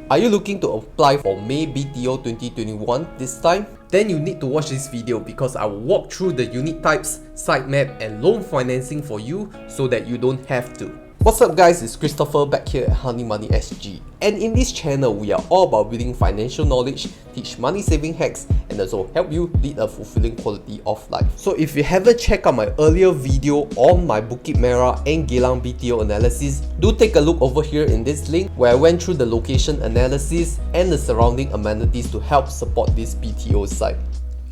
Are you looking to apply for May BTO 2021 this time? Then you need to watch this video because I will walk through the unit types, site map and loan financing for you so that you don't have to. What's up guys, it's Christopher back here at Honey Money SG, and in this channel we are all about building financial knowledge, teach money saving hacks and also help you lead a fulfilling quality of life. So if you haven't checked out my earlier video on my Bukit Merah and Geylang BTO analysis, do take a look over here in this link where I went through the location analysis and the surrounding amenities to help support this BTO site.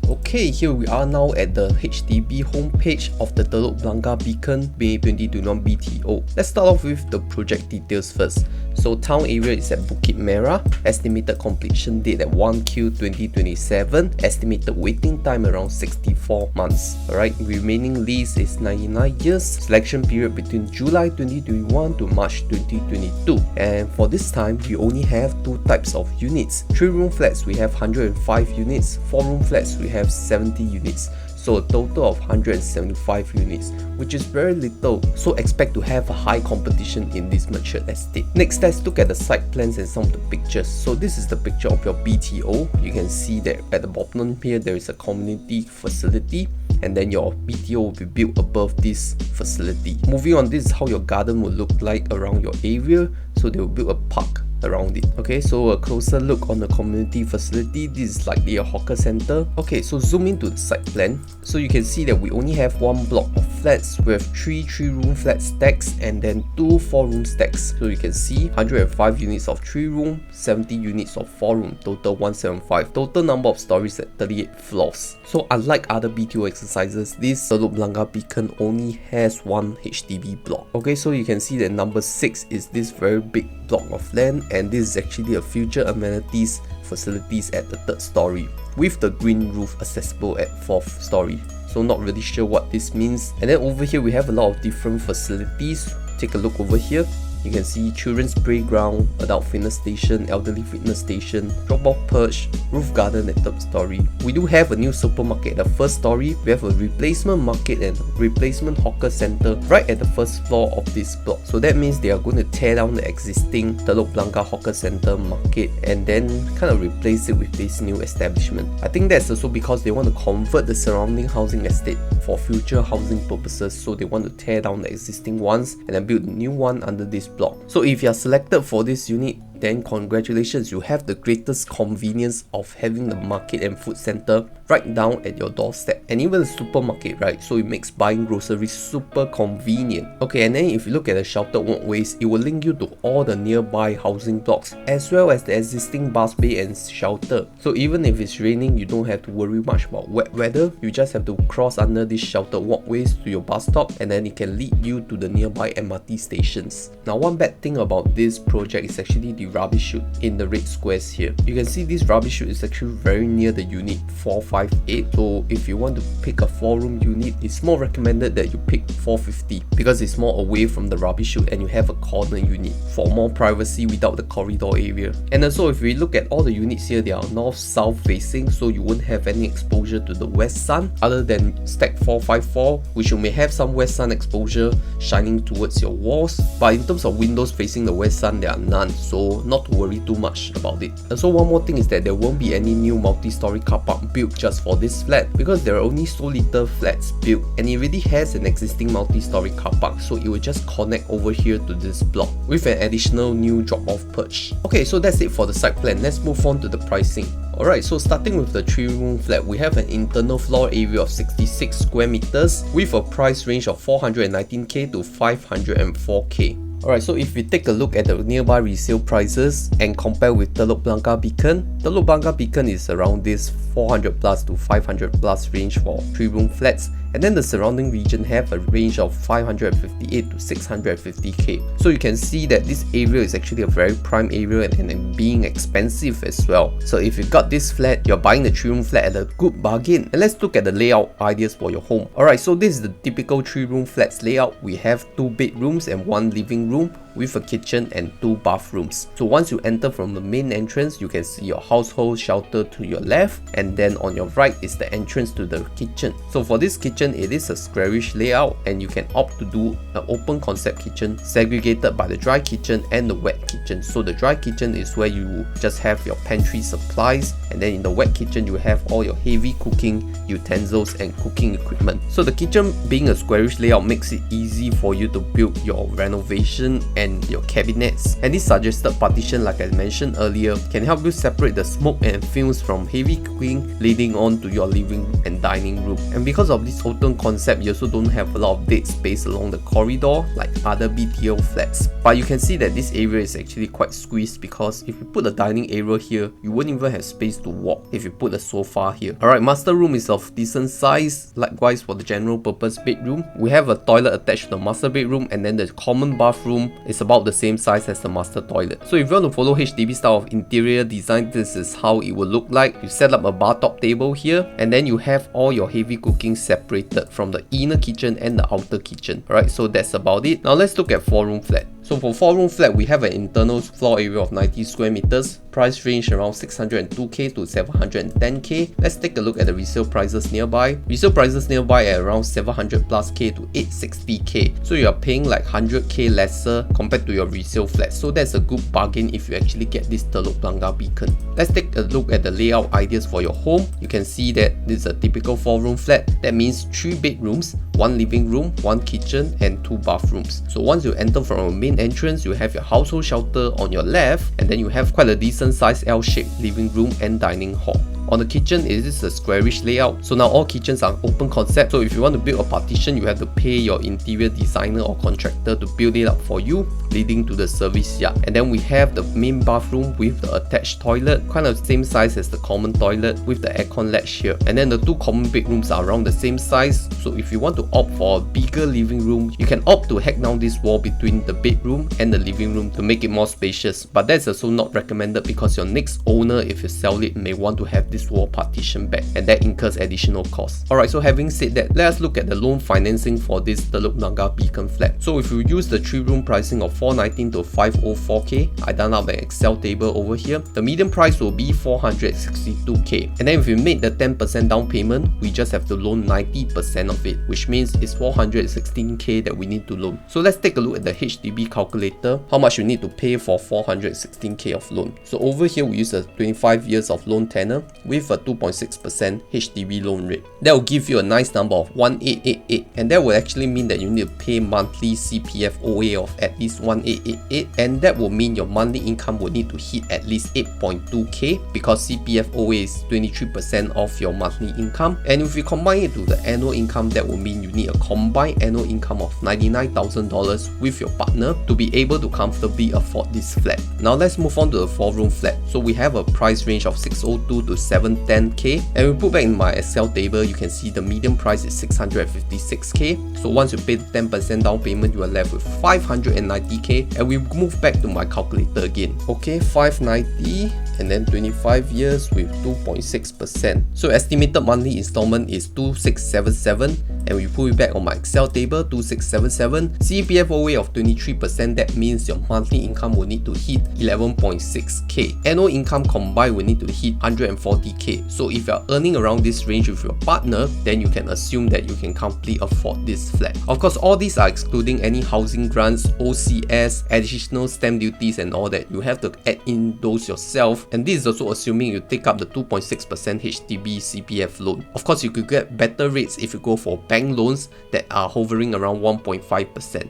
Okay, here we are now at the HDB homepage of the Telok Blangah Beacon May 2021 BTO. Let's start off with the project details first. So town area is at Bukit Merah, estimated completion date at 1Q 2027, estimated waiting time around 64 months. Alright, remaining lease is 99 years, selection period between July 2021 to March 2022. And for this time, we only have two types of units. 3-room flats we have 105 units, 4-room flats we have 70 units. So a total of 175 units, which is very little, so expect to have a high competition in this mature estate. Next, let's look at the site plans and some of the pictures. So this is the picture of your BTO. You can see that at the bottom here there is a community facility, and then your BTO will be built above this facility. Moving on, this is how your garden will look like around your area. So they will build a park around it. Okay, so a closer look on the community facility. This is likely a hawker center. Okay, so zoom into the site plan. So you can see that we only have one block of flats with 3 3-room flat stacks and then 2 4-room stacks. So you can see 105 units of 3-room, 70 units of 4-room, total 175. Total number of stories at 38 floors. So unlike other BTO exercises, this Telok Blangah Beacon only has one HDB block. Okay, so you can see that number 6 is this very big block of land, and this is actually a future amenities facilities at the 3rd story with the green roof accessible at 4th story. So not really sure what this means. And then over here we have a lot of different facilities. Take a look over here. You can see children's playground, adult fitness station, elderly fitness station, drop-off perch, roof garden at 3rd story. We do have a new supermarket at the 1st story. We have a replacement market and replacement hawker center right at the 1st floor of this block. So that means they are going to tear down the existing Telok Blangah hawker center market and then kind of replace it with this new establishment. I think that's also because they want to convert the surrounding housing estate for future housing purposes. So they want to tear down the existing ones and then build a new one under this block. So if you are selected for this unit, then congratulations, you have the greatest convenience of having the market and food center right down at your doorstep, and even the supermarket, right? So it makes buying groceries super convenient. Okay, and then if you look at the sheltered walkways, it will link you to all the nearby housing blocks as well as the existing bus bay and shelter. So even if it's raining, you don't have to worry much about wet weather. You just have to cross under these sheltered walkways to your bus stop, and then it can lead you to the nearby MRT stations. Now, one bad thing about this project is actually the rubbish chute in the red squares here. You can see this rubbish chute is actually very near the unit 458. So if you want to pick a 4-room unit, it's more recommended that you pick 450 because it's more away from the rubbish chute and you have a corner unit for more privacy without the corridor area. And also if we look at all the units here, they are north-south facing, so you won't have any exposure to the west sun other than stack 454, which you may have some west sun exposure shining towards your walls, but in terms of windows facing the west sun, there are none, so not to worry too much about it. And so one more thing is that there won't be any new multi-story car park built just for this flat because there are only so little flats built and it already has an existing multi-story car park, so it will just connect over here to this block with an additional new drop-off perch. Okay, so that's it for the site plan. Let's move on to the pricing. Alright, so starting with the 3-room flat, we have an internal floor area of 66 square meters with a price range of 419k to 504k. Alright, so if we take a look at the nearby resale prices and compare with Telok Blangah Beacon, Telok Blangah Beacon is around this 400 plus to 500 plus range for 3-room flats, and then the surrounding region have a range of 558 to 650k. So you can see that this area is actually a very prime area and being expensive as well. So if you got this flat, you're buying the 3-room flat at a good bargain. And let's look at the layout ideas for your home. Alright, so this is the typical 3-room flats layout. We have 2 bedrooms and 1 living room with a kitchen and 2 bathrooms. So once you enter from the main entrance, you can see your household shelter to your left, and then on your right is the entrance to the kitchen. So for this kitchen, it is a squarish layout, and you can opt to do an open concept kitchen segregated by the dry kitchen and the wet kitchen. So the dry kitchen is where you just have your pantry supplies, and then in the wet kitchen you have all your heavy cooking utensils and cooking equipment. So the kitchen being a squarish layout makes it easy for you to build your renovation and your cabinets. And this suggested partition, like I mentioned earlier, can help you separate the smoke and fumes from heavy cooking leading on to your living and dining room. And because of this open concept, you also don't have a lot of dead space along the corridor like other BTO flats. But you can see that this area is actually quite squeezed, because if you put a dining area here, you wouldn't even have space to walk if you put a sofa here. Alright, master room is of decent size. Likewise for the general purpose bedroom, we have a toilet attached to the master bedroom, and then the common bathroom is about the same size as the master toilet. So if you want to follow HDB style of interior design, this is how it will look like. You set up a bar top table here, and then you have all your heavy cooking separated from the inner kitchen and the outer kitchen. Alright, so that's about it. Now let's look at 4-room flat. So for 4-room flat, we have an internal floor area of 90 square meters, price range around 602k to 710k. Let's take a look at the resale prices nearby. Resale prices nearby at around 700 plus k to 860k. So you are paying like 100k lesser compared to your resale flat. So that's a good bargain if you actually get this Telok Blangah Beacon. Let's take a look at the layout ideas for your home. You can see that this is a typical 4-room flat. That means 3 bedrooms, 1 living room, 1 kitchen and 2 bathrooms. So once you enter from a main entrance, you have your household shelter on your left, and then you have quite a decent sized L-shaped living room and dining hall. On the kitchen, it is a squarish layout. So now all kitchens are open concept. So if you want to build a partition, you have to pay your interior designer or contractor to build it up for you, leading to the service yard. And then we have the main bathroom with the attached toilet, kind of same size as the common toilet with the aircon latch here. And then the 2 common bedrooms are around the same size. So if you want to opt for a bigger living room, you can opt to hack down this wall between the bedroom and the living room to make it more spacious. But that's also not recommended, because your next owner, if you sell it, may want to have this wall partition back, and that incurs additional costs. Alright, so having said that, let us look at the loan financing for this Telok Blangah Beacon flat. So if you use the 3-room pricing of 419 to 504k, I done up an Excel table over here. The median price will be 462k, and then if you made the 10% down payment, we just have to loan 90% of it, which means it's 416k that we need to loan. So let's take a look at the HDB calculator, how much you need to pay for 416k of loan. So over here we use a 25 years of loan tenor with a 2.6% HDB loan rate. That will give you a nice number of 1888, and that will actually mean that you need to pay monthly CPF OA of at least 1888, and that will mean your monthly income will need to hit at least 8.2k, because CPF OA is 23% of your monthly income. And if you combine it to the annual income, that will mean you need a combined annual income of $99,000 with your partner to be able to comfortably afford this flat. Now let's move on to the 4-room flat. So we have a price range of 602 to 710k, and we put back in my Excel table, you can see the median price is 656k. So once you pay the 10% down payment, you are left with 590k, and we move back to my calculator again. Okay, 590 and then 25 years with 2.6%. So estimated monthly installment is 2677, and we put it back on my Excel table, 2677. CPF OA of 23%, that means your monthly income will need to hit 11.6k. Annual income combined will need to hit 140k. So if you're earning around this range with your partner, then you can assume that you can comfortably afford this flat. Of course, all these are excluding any housing grants, OCS, additional stamp duties and all that. You have to add in those yourself, and this is also assuming you take up the 2.6% HDB CPF loan. Of course, you could get better rates if you go for bank loans that are hovering around 1.5%.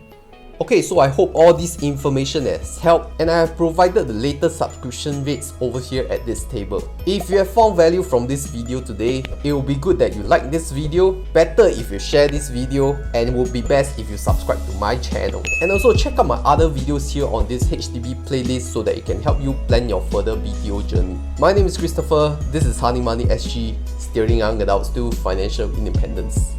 Okay, so I hope all this information has helped, and I have provided the latest subscription rates over here at this table. If you have found value from this video today, it will be good that you like this video, better if you share this video, and it would be best if you subscribe to my channel. And also check out my other videos here on this HDB playlist so that it can help you plan your further BTO journey. My name is Christopher, this is Honey Money SG, steering young adults to financial independence.